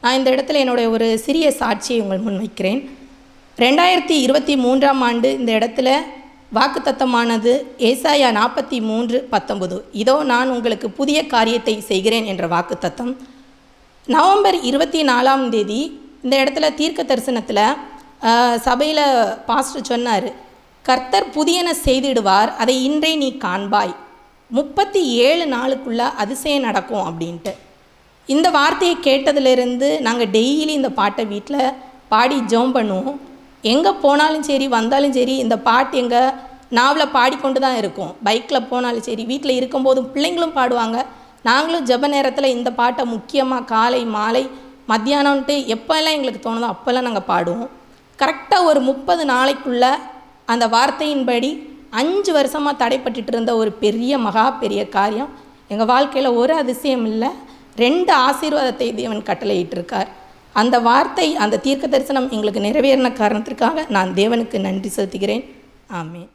நான் இந்த இடத்துல என்னுடைய ஒரு சிறிய சாட்சியை உங்கள் முன் வைக்கிறேன். 2023ஆம் ஆண்டு இந்த இடத்துல வாக்குத்தத்தமானது ஏசாயா 43:19, இதோ நான் உங்களுக்கு புதிய காரியத்தை செய்கிறேன் என்ற வாக்குத்தத்தம். நவம்பர் 24ஆம் தேதி இந்த இடத்துல தீர்க்க தரிசனத்தில் சபையில் பாஸ்டர் சொன்னார், கர்த்தர் புதியன செய்திடுவார், அதை இன்றே நீ காண்பாய், 37 நாளுக்குள்ளே அதிசயம் நடக்கும் அப்படின்ட்டு. இந்த வார்த்தையை கேட்டதிலிருந்து நாங்கள் டெய்லி இந்த பாட்டை வீட்டில் பாடி ஜெபம் பண்ணுவோம். எங்கே போனாலும் சரி வந்தாலும் சரி இந்த பாட்டு எங்கள் நாவில் பாடிக்கொண்டு தான் இருக்கும். பைக்கில் போனாலும் சரி, வீட்டில் இருக்கும்போதும் பிள்ளைங்களும் பாடுவாங்க. நாங்களும் ஜெப நேரத்தில் இந்த பாட்டை முக்கியமாக காலை மாலை மத்தியானம்ன்ட்டு எப்போல்லாம் எங்களுக்கு தோணுதோ அப்போல்லாம் நாங்கள் பாடுவோம். கரெக்டாக ஒரு 30 நாளைக்குள்ளே அந்த வார்த்தையின்படி 5 வருஷமாக தடைப்பட்டுட்டு இருந்த ஒரு பெரிய மகா பெரிய காரியம் எங்கள் வாழ்க்கையில் ஒரு அதிசயம் இல்லை, 2 ஆசீர்வாதத்தை தேவன் கட்டளையிட்டிருக்கார். அந்த வார்த்தை, அந்த தீர்க்க தரிசனம் எங்களுக்கு நிறைவேறின காரணத்திற்காக நான் தேவனுக்கு நன்றி செலுத்துகிறேன். ஆமென்.